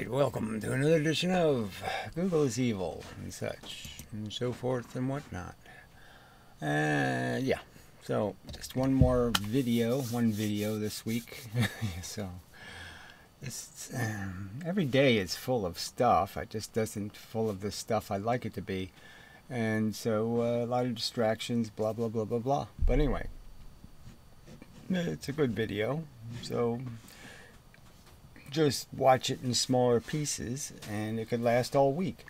Alright, welcome to another edition of Google is Evil and such and so forth and whatnot. Yeah, so just one video this week. So it's every day is full of stuff. It just doesn't full of the stuff I'd like it to be, and so a lot of distractions, blah blah blah blah blah. But anyway, it's a good video, so just watch it in smaller pieces and it could last all week.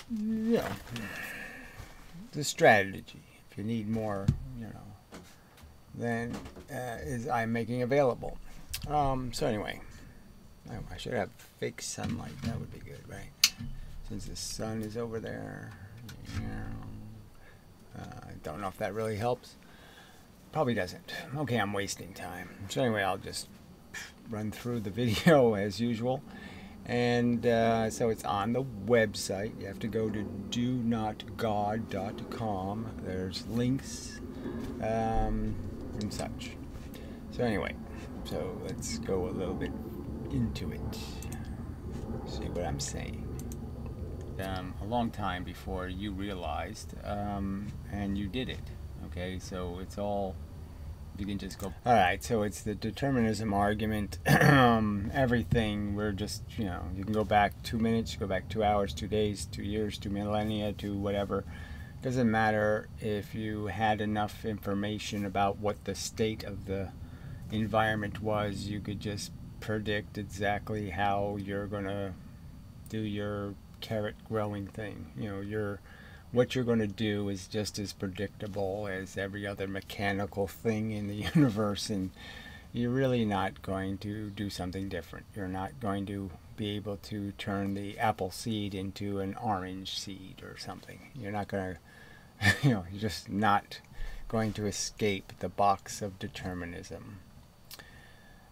Yeah, the strategy, if you need more, then is I'm making available. So anyway, I should have fake sunlight. That would be good, right? Since the sun is over there. I don't know if that really helps. Probably doesn't. Okay, I'm wasting time. So anyway, I'll just run through the video as usual. And so it's on the website. You have to go to donotgod.com. There's links and such. So anyway, so let's go a little bit into it. See what I'm saying. A long time before you realized, and you did it. Okay, so it's all, you can just go. Alright, so it's the determinism argument. Everything, we're just, you can go back 2 minutes, go back 2 hours, 2 days, 2 years, 2 millennia, to whatever. Doesn't matter if you had enough information about what the state of the environment was. You could just predict exactly how you're gonna do your carrot growing thing. What you're going to do is just as predictable as every other mechanical thing in the universe, and you're really not going to do something different. You're not going to be able to turn the apple seed into an orange seed or something. You're not going to, you're just not going to escape the box of determinism.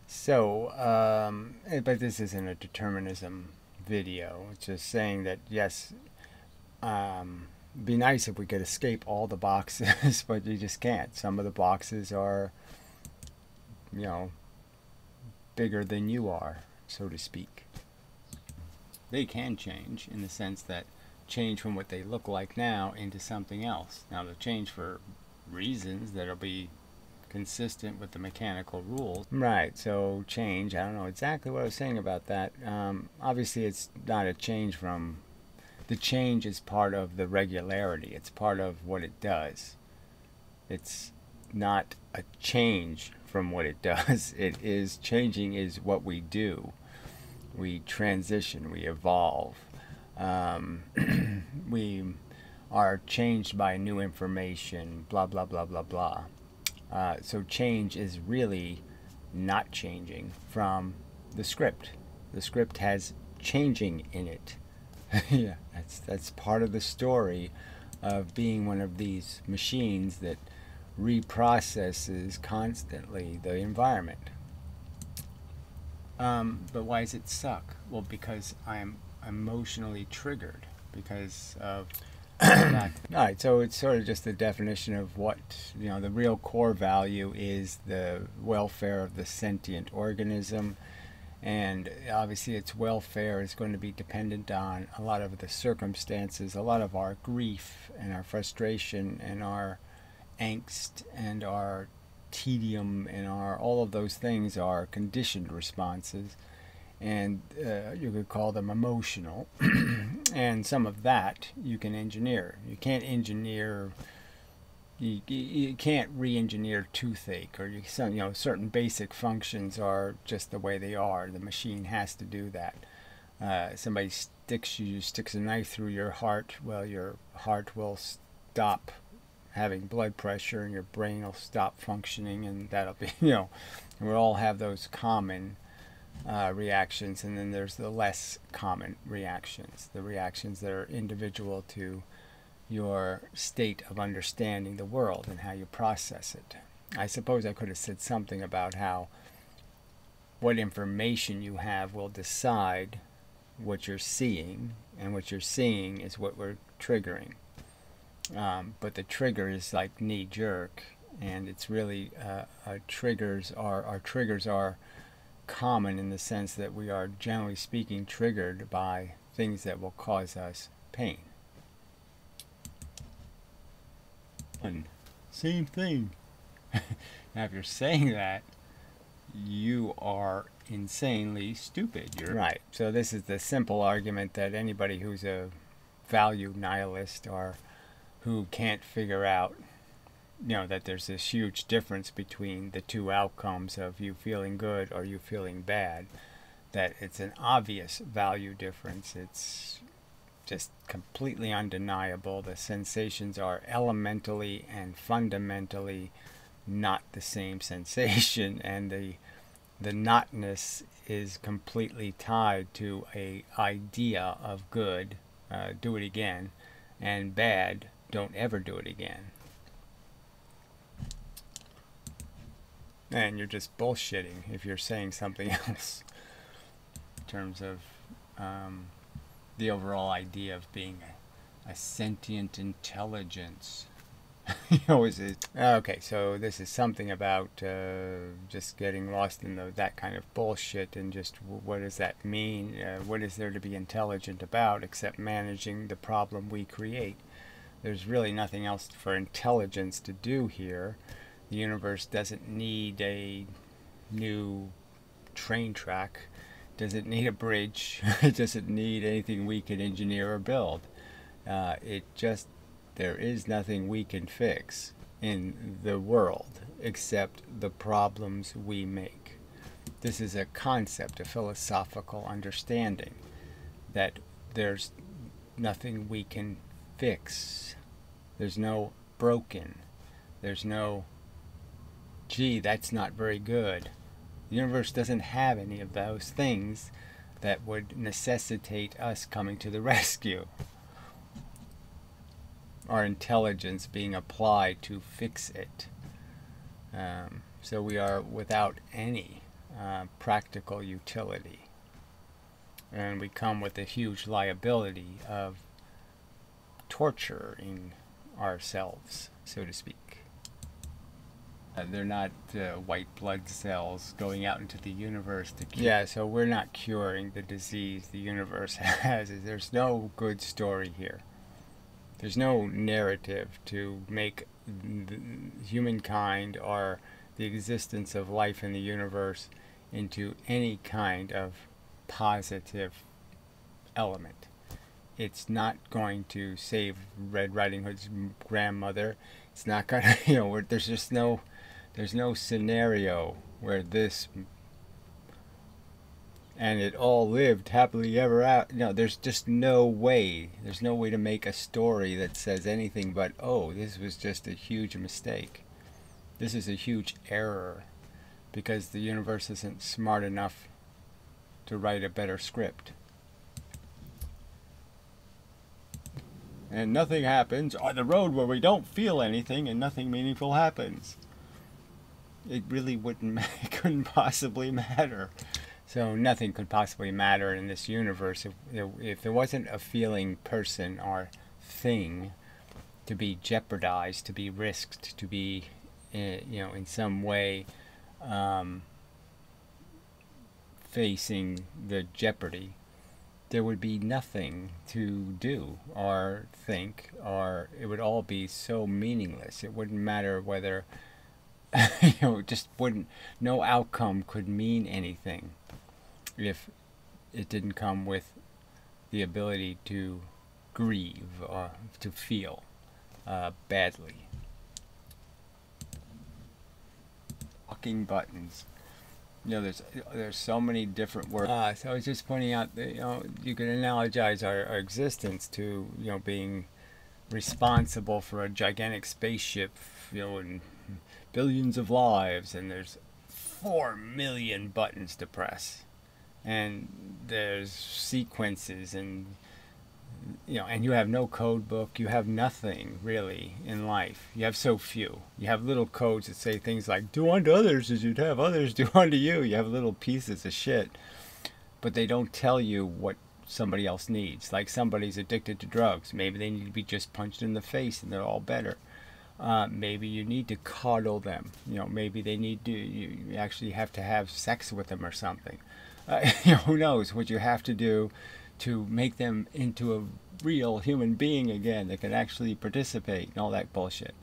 So, but this isn't a determinism video. It's just saying that, yes, be nice if we could escape all the boxes, but you just can't. Some of the boxes are, bigger than you are, so to speak. They can change in the sense that change from what they look like now into something else. Now they'll change for reasons that'll be consistent with the mechanical rules. Right, so change, I don't know exactly what I was saying about that. Obviously it's not a change from, the change is part of the regularity. It's part of what it does. It's not a change from what it does. It is, changing is what we do. We transition, we evolve. We are changed by new information, blah, blah, blah, blah, blah. So change is really not changing from the script. The script has changing in it. Yeah, that's part of the story of being one of these machines that reprocesses constantly the environment. But why does it suck? Well, because I'm emotionally triggered because of Alright, so it's sort of just the definition of what, the real core value is the welfare of the sentient organism. And obviously its welfare is going to be dependent on a lot of the circumstances, a lot of our grief and our frustration and our angst and our tedium and all of those things are conditioned responses. And you could call them emotional. And some of that you can engineer. You can't engineer, you can't re-engineer toothache, or certain basic functions are just the way they are. The machine has to do that. Somebody sticks a knife through your heart. Well, your heart will stop having blood pressure and your brain will stop functioning, and that'll be, we all have those common reactions, and then there's the less common reactions, the reactions that are individual to your state of understanding the world and how you process it. I suppose I could have said something about how what information you have will decide what you're seeing, and what you're seeing is what we're triggering. But the trigger is like knee-jerk, and it's really our triggers are common in the sense that we are, generally speaking, triggered by things that will cause us pain. Same thing. Now, if you're saying that, you are insanely stupid. You're right. So this is the simple argument that anybody who's a value nihilist or who can't figure out, that there's this huge difference between the two outcomes of you feeling good or you feeling bad, that it's an obvious value difference. It's just completely undeniable. The sensations are elementally and fundamentally not the same sensation, and the notness is completely tied to a idea of good, do it again, and bad, don't ever do it again. And you're just bullshitting if you're saying something else in terms of the overall idea of being a sentient intelligence. Is it? Okay, so this is something about just getting lost in that kind of bullshit, and just what does that mean? What is there to be intelligent about except managing the problem we create? There's really nothing else for intelligence to do here. The universe doesn't need a new train track, doesn't need a bridge, it doesn't need anything we can engineer or build. There is nothing we can fix in the world except the problems we make. This is a concept, a philosophical understanding that there's nothing we can fix. There's no broken. There's no, gee, that's not very good. The universe doesn't have any of those things that would necessitate us coming to the rescue. Our intelligence being applied to fix it. So we are without any practical utility. And we come with a huge liability of torturing ourselves, so to speak. They're not white blood cells going out into the universe to cure. Yeah, so we're not curing the disease the universe has. There's no good story here. There's no narrative to make humankind or the existence of life in the universe into any kind of positive element. It's not going to save Red Riding Hood's grandmother. It's not going to, there's no scenario where this, and it all lived happily ever after. There's just no way. There's no way to make a story that says anything but, oh, this was just a huge mistake. This is a huge error because the universe isn't smart enough to write a better script. And nothing happens on the road where we don't feel anything and nothing meaningful happens. It really couldn't possibly matter. So nothing could possibly matter in this universe if there wasn't a feeling person or thing to be jeopardized, to be risked, to be, in some way facing the jeopardy. There would be nothing to do or think, or it would all be so meaningless. It wouldn't matter whether, it just wouldn't, no outcome could mean anything if it didn't come with the ability to grieve or to feel badly. Fucking buttons. There's so many different words. So I was just pointing out that you could analogize our existence to being responsible for a gigantic spaceship, and billions of lives, and there's 4 million buttons to press. And there's sequences, and and you have no code book. You have nothing really in life. You have so few. You have little codes that say things like "do unto others as you'd have others do unto you." You have little pieces of shit, but they don't tell you what somebody else needs. Like somebody's addicted to drugs. Maybe they need to be just punched in the face, and they're all better. Maybe you need to coddle them. You know, maybe they need to. You actually have to have sex with them or something. You know, who knows what you have to do to make them into a real human being again that can actually participate and all that bullshit.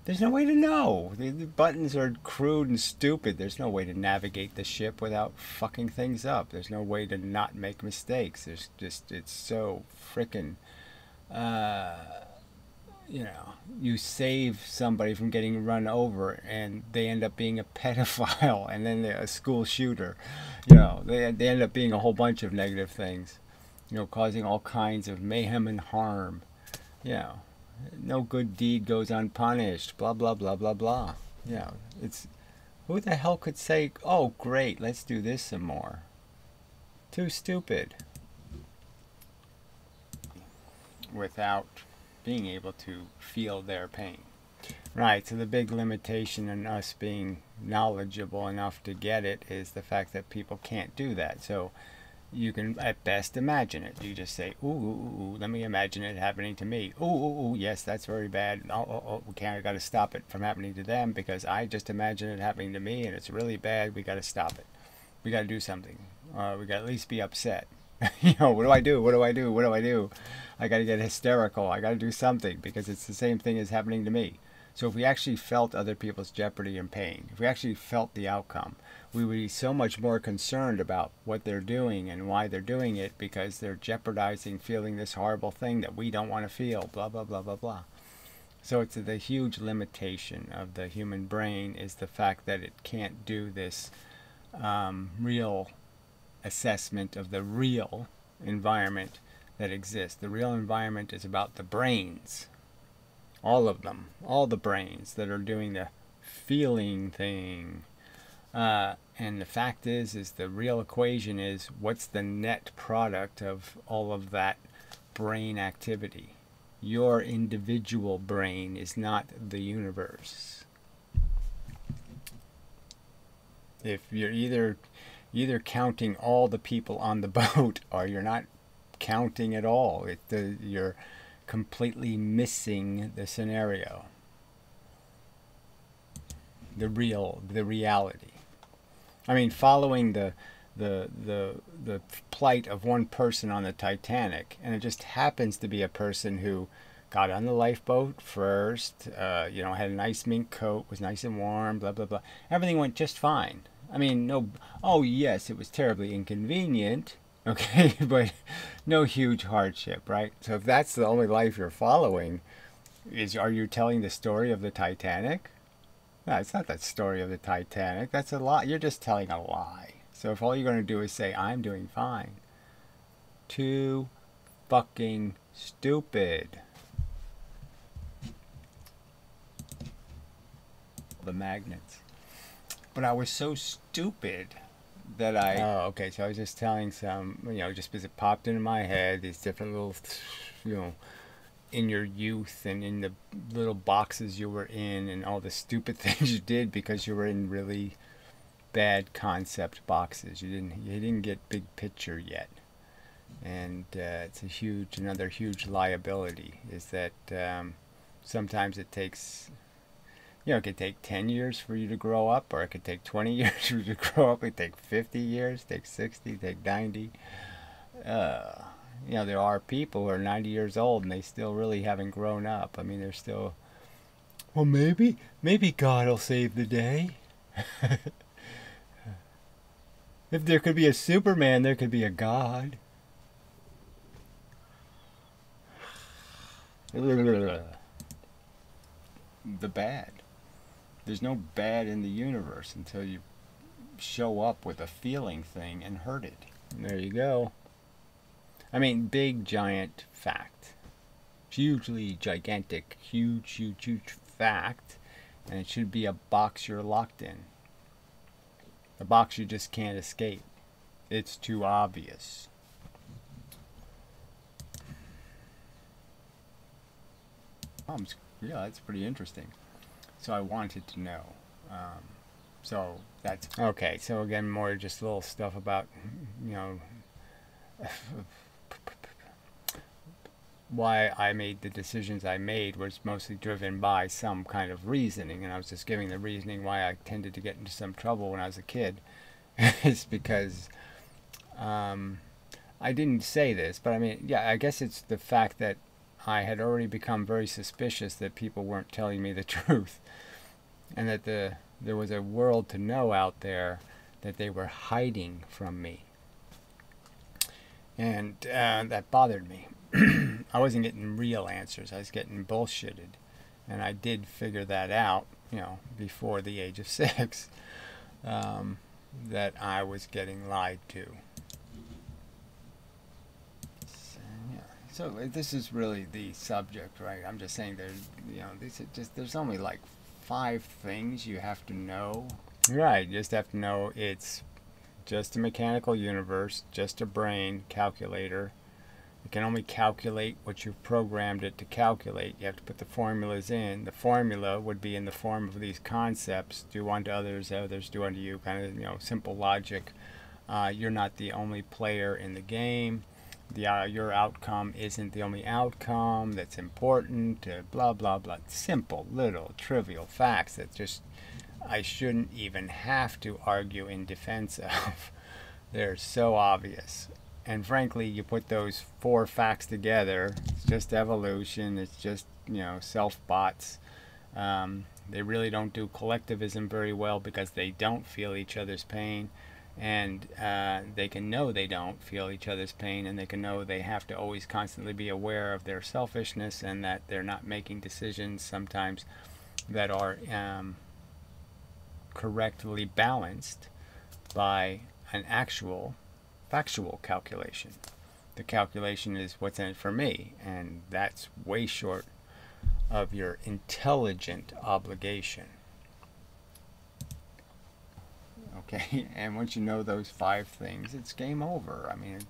There's no way to know. The buttons are crude and stupid. There's no way to navigate the ship without fucking things up. There's no way to not make mistakes. There's just, it's so frickin', you know, you save somebody from getting run over and they end up being a pedophile and then they're a school shooter. You know, they end up being a whole bunch of negative things, you know, causing all kinds of mayhem and harm. You know, no good deed goes unpunished, blah, blah, blah, blah, blah. You know, it's, who the hell could say, oh, great, let's do this some more? Too stupid. Without being able to feel their pain. Right, so the big limitation in us being knowledgeable enough to get it is the fact that people can't do that. So you can at best imagine it. You just say, ooh, ooh, ooh, let me imagine it happening to me. Ooh, ooh, ooh, yes, that's very bad. Oh, oh, oh, we can't, I got to stop it from happening to them because I just imagine it happening to me and it's really bad. We got to stop it. We got to do something. We got to at least be upset. You know, what do I do? What do I do? What do I do? I got to get hysterical. I got to do something because it's the same thing as happening to me. So if we actually felt other people's jeopardy and pain, if we actually felt the outcome, we would be so much more concerned about what they're doing and why they're doing it because they're jeopardizing feeling this horrible thing that we don't want to feel, blah, blah, blah, blah, blah. So it's the huge limitation of the human brain is the fact that it can't do this real assessment of the real environment that exists. The real environment is about the brains, all of them, all the brains that are doing the feeling thing. And the fact is the real equation is what's the net product of all of that brain activity. Your individual brain is not the universe. If you're either counting all the people on the boat or you're not counting at all, you're completely missing the scenario, the reality. I mean, following the plight of one person on the Titanic, and it just happens to be a person who got on the lifeboat first, you know, had a nice mink coat, was nice and warm, blah, blah, blah. Everything went just fine. I mean, no, oh yes, it was terribly inconvenient, okay, but no huge hardship, right? So if that's the only life you're following, are you telling the story of the Titanic? No, it's not that story of the Titanic. That's a lie. You're just telling a lie. So if all you're going to do is say, I'm doing fine. Too fucking stupid. The magnets. But I was so stupid that oh, okay, so I was just telling some, you know, just because it popped into my head, these different little, you know, in your youth and in the little boxes you were in and all the stupid things you did because you were in really bad concept boxes. You didn't get big picture yet. And it's another huge liability is that sometimes it takes, you know, it could take 10 years for you to grow up, or it could take 20 years for you to grow up. It could take 50 years, take 60, take 90. You know, there are people who are 90 years old and they still really haven't grown up. I mean, they're still, well, maybe God will save the day. If there could be a Superman, there could be a God. The bad. There's no bad in the universe until you show up with a feeling thing and hurt it. And there you go. I mean, big, giant fact. Hugely gigantic, huge fact. And it should be a box you're locked in. A box you just can't escape. It's too obvious. Yeah, that's pretty interesting. So I wanted to know. So that's okay. So again, more just little stuff about, you know, why I made the decisions I made was mostly driven by some kind of reasoning, and I was just giving the reasoning why I tended to get into some trouble when I was a kid. It's because I didn't say this, but I mean, yeah, I guess it's the fact that I had already become very suspicious that people weren't telling me the truth, and that there was a world to know out there that they were hiding from me. And that bothered me. I wasn't getting real answers. I was getting bullshitted. And I did figure that out, before the age of 6, that I was getting lied to. So, yeah. So this is really the subject, right? I'm just saying there's only like 5 things you have to know. Right, you just have to know it's just a mechanical universe, just a brain calculator. It can only calculate what you've programmed it to calculate. You have to put the formulas in. The formula would be in the form of these concepts: do unto others, others do unto you. Kind of, simple logic. You're not the only player in the game. Your outcome isn't the only outcome that's important. Blah blah blah. Simple, little, trivial facts that just I shouldn't even have to argue in defense of. They're so obvious. And frankly, you put those 4 facts together, it's just evolution, it's just, self-bots. They really don't do collectivism very well because they don't feel each other's pain. And they can know they don't feel each other's pain, and they can know they have to always constantly be aware of their selfishness and that they're not making decisions sometimes that are correctly balanced by an actual factual calculation. The calculation is what's in it for me, and that's way short of your intelligent obligation. Okay, and once you know those 5 things, it's game over. I mean,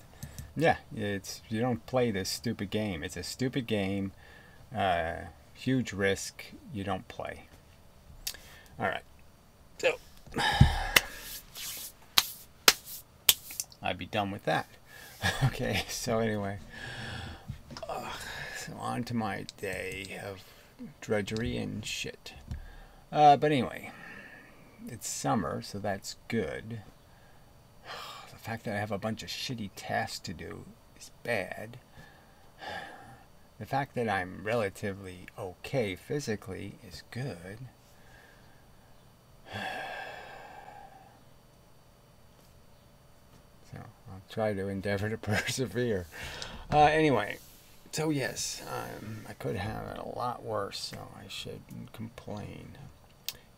yeah, you don't play this stupid game. It's a stupid game, huge risk. You don't play. All right, so I'd be done with that. Okay, so anyway, so on to my day of drudgery and shit. But anyway, it's summer, so that's good. The fact that I have a bunch of shitty tasks to do is bad. The fact that I'm relatively okay physically is good. So I'll try to endeavor to persevere. Anyway, so yes, I could have it a lot worse, so I shouldn't complain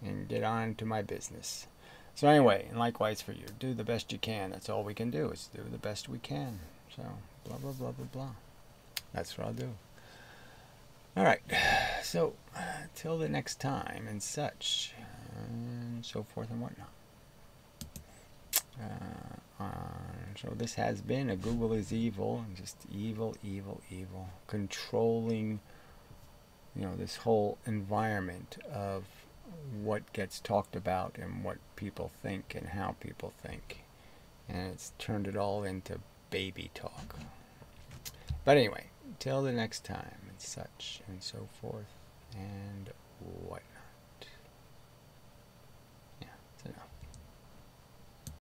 and get on to my business. So anyway, and likewise for you, do the best you can. That's all we can do, is do the best we can. So blah blah blah blah blah. That's what I'll do. All right, so till the next time and such, and so forth and whatnot. So this has been a Google is Evil, just evil, evil, evil, controlling, this whole environment of what gets talked about and what people think and how people think, and it's turned it all into baby talk. But anyway, till the next time and such and so forth and whatnot.